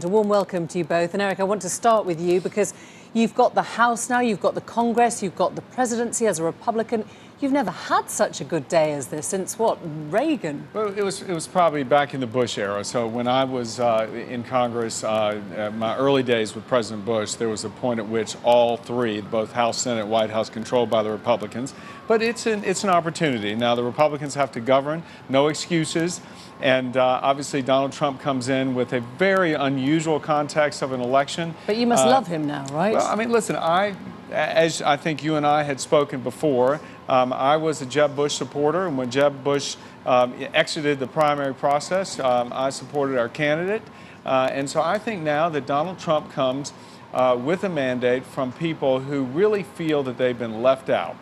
A warm welcome to you both. And Eric, I want to start with you because you've got the House now, you've got the Congress, you've got the presidency as a Republican. You've never had such a good day as this since, what, Reagan? Well, it was probably back in the Bush era. So when I was in Congress, my early days with President Bush, there was a point at which all three, both House, Senate, White House, controlled by the Republicans. But it's an opportunity. Now, the Republicans have to govern, no excuses. And obviously, Donald Trump comes in with a very unusual context of an election. But you must love him now, right? Well, I mean, listen, as I think you and I had spoken before, I was a Jeb Bush supporter, and when Jeb Bush exited the primary process, I supported our candidate. And so I think now that Donald Trump comes with a mandate from people who really feel that they've been left out.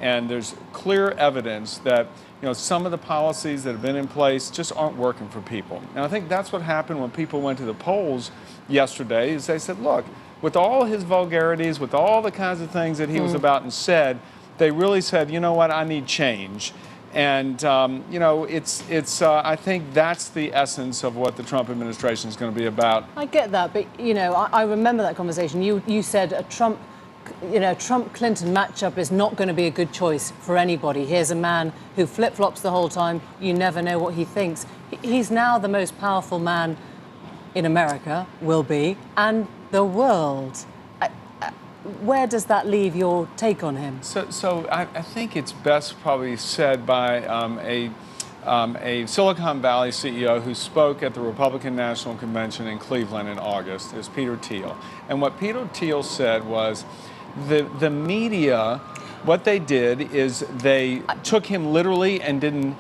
And there's clear evidence that some of the policies that have been in place just aren't working for people. And I think that's what happened when people went to the polls yesterday, is they said, look, with all his vulgarities, with all the kinds of things that he was about and said, they really said, you know what, I need change. And, I think that's the essence of what the Trump administration is going to be about. I get that, but, I remember that conversation. You said a Trump-Clinton matchup is not going to be a good choice for anybody. Here's a man who flip-flops the whole time. You never know what he thinks. He's now the most powerful man in America, will be, and the world. Where does that leave your take on him? So I think it's best probably said by a Silicon Valley CEO who spoke at the Republican National Convention in Cleveland in August. Is Peter Thiel. And what Peter Thiel said was the media, what they did is they took him literally and didn't,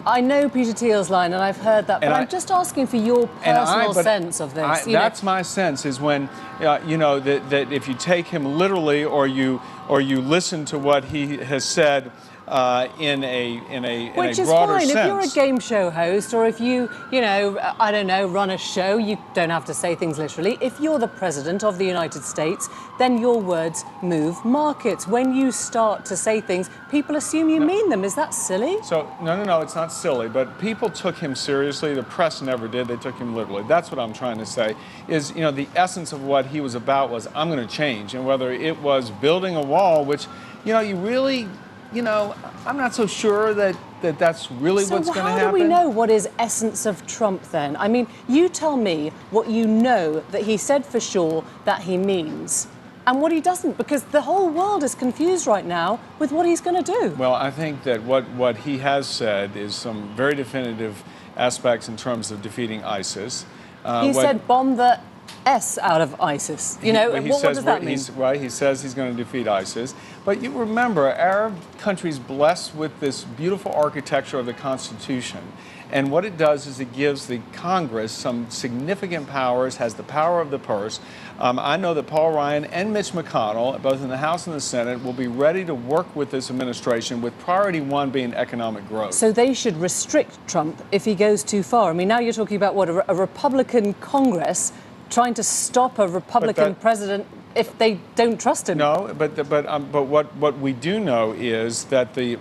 I know Peter Thiel's line, and I've heard that, but I'm just asking for your personal sense of this. That's my sense, is when, that if you take him literally or you listen to what he has said in a Which is broader fine. sense. If you're a game show host, or if you, I don't know, run a show, you don't have to say things literally. If you're the president of the United States, then your words move markets. When you start to say things, people assume you mean them. Is that silly? So, no, it's not silly, but people took him seriously. The press never did. They took him literally. That's what I'm trying to say, is, the essence of what he was about was, I'm going to change. And whether it was building a wall, which, you really... I'm not so sure that's really what's going to happen. So how do we know what is essence of Trump then? I mean, you tell me what you know that he said for sure that he means, and what he doesn't, because the whole world is confused right now with what he's going to do. Well, I think that what he has said is some very definitive aspects in terms of defeating ISIS. He said bomb the S out of ISIS. What does that mean? He says he's going to defeat ISIS. But you remember, Arab countries blessed with this beautiful architecture of the Constitution. And what it does is it gives the Congress some significant powers, has the power of the purse. I know that Paul Ryan and Mitch McConnell, both in the House and the Senate, will be ready to work with this administration, with priority one being economic growth. So they should restrict Trump if he goes too far. I mean, now you're talking about, what, a Republican Congress trying to stop a Republican president if they don't trust him. No, but what we do know is that the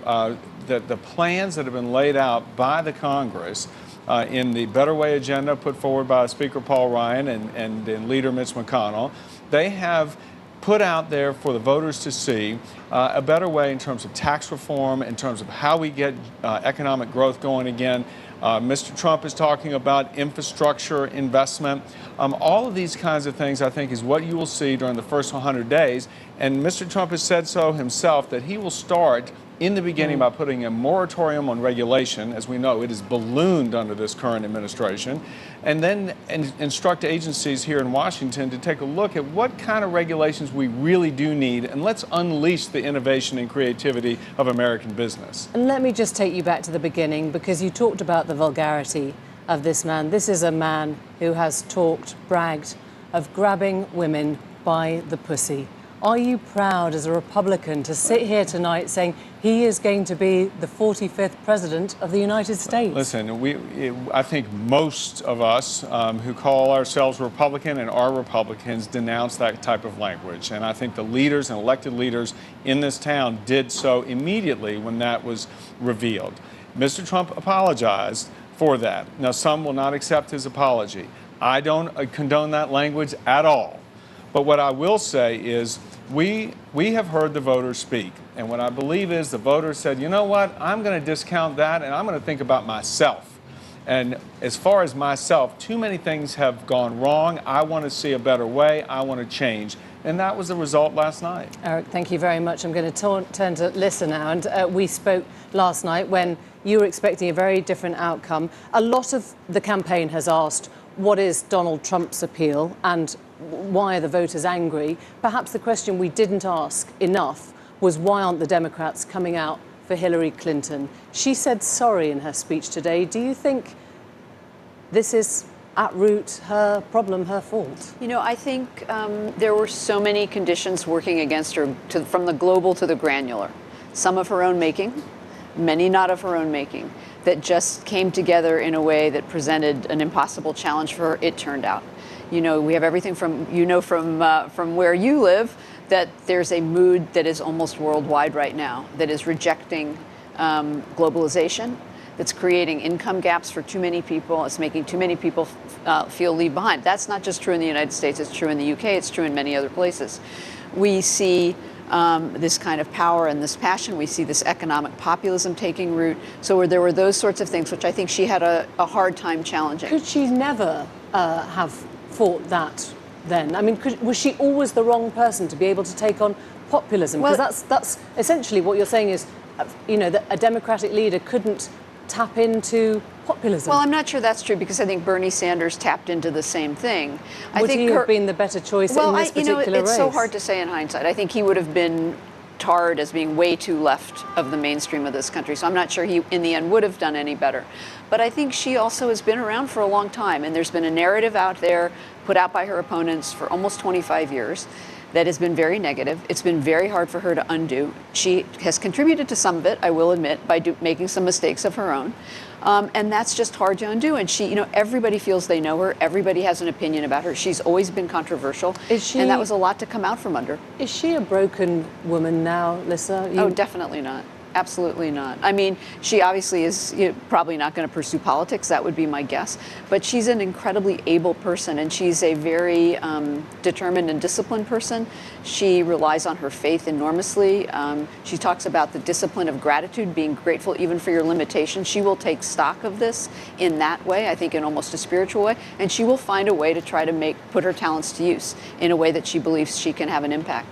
plans that have been laid out by the Congress in the Better Way agenda put forward by Speaker Paul Ryan and Leader Mitch McConnell, they have put out there for the voters to see a better way in terms of tax reform, in terms of how we get economic growth going again. Mr. Trump is talking about infrastructure investment. All of these kinds of things, I think, is what you will see during the first 100 days. And Mr. Trump has said so himself, that he will start in the beginning by putting a moratorium on regulation. As we know, it is ballooned under this current administration, and then instruct agencies here in Washington to take a look at what kind of regulations we really do need, and let's unleash the innovation and creativity of American business. And let me just take you back to the beginning, because you talked about the vulgarity of this man. This is a man who has bragged of grabbing women by the pussy. Are you proud as a Republican to sit here tonight saying he is going to be the 45th president of the United States? Listen, I think most of us who call ourselves Republican and are Republicans denounce that type of language. And I think the leaders and elected leaders in this town did so immediately when that was revealed. Mr. Trump apologized for that. Now, some will not accept his apology. I don't condone that language at all. But what I will say is we have heard the voters speak. And what I believe is the voters said, you know what, I'm going to discount that and I'm going to think about myself. And as far as myself, too many things have gone wrong. I want to see a better way. I want to change. And that was the result last night. Eric, thank you very much. I'm going to turn to Lissa now. And we spoke last night when you were expecting a very different outcome. A lot of the campaign has asked, what is Donald Trump's appeal and why are the voters angry? Perhaps the question we didn't ask enough was why aren't the Democrats coming out for Hillary Clinton? She said sorry in her speech today. Do you think this is at root her problem, her fault? You know, I think there were so many conditions working against her, from the global to the granular. Some of her own making, many not of her own making, that just came together in a way that presented an impossible challenge for her, it turned out. You know, we have everything from, from where you live, that there's a mood that is almost worldwide right now that is rejecting globalization, that's creating income gaps for too many people. It's making too many people feel leave behind. That's not just true in the United States. It's true in the UK. It's true in many other places. We see this kind of power and this passion. We see this economic populism taking root. So there were those sorts of things, which I think she had a hard time challenging. Could she never have fought that then? I mean, was she always the wrong person to be able to take on populism? Because that's essentially what you're saying is, you know, that a Democratic leader couldn't tap into populism. Well, I'm not sure that's true because I think Bernie Sanders tapped into the same thing. Would he have been the better choice in this particular race? It's so hard to say in hindsight. I think he would have been tarred as being way too left of the mainstream of this country. So I'm not sure he, in the end, would have done any better. But I think she also has been around for a long time, and there's been a narrative out there put out by her opponents for almost 25 years that has been very negative. It's been very hard for her to undo. She has contributed to some of it, I will admit, by making some mistakes of her own. And that's just hard to undo. And she, you know, everybody feels they know her. Everybody has an opinion about her. She's always been controversial. And that was a lot to come out from under. Is she a broken woman now, Lissa? Oh, definitely not. Absolutely not. I mean, she obviously is probably not going to pursue politics. That would be my guess. But she's an incredibly able person, and she's a very determined and disciplined person. She relies on her faith enormously. She talks about the discipline of gratitude, being grateful even for your limitations. She will take stock of this in that way, I think in almost a spiritual way, and she will find a way to try to put her talents to use in a way that she believes she can have an impact.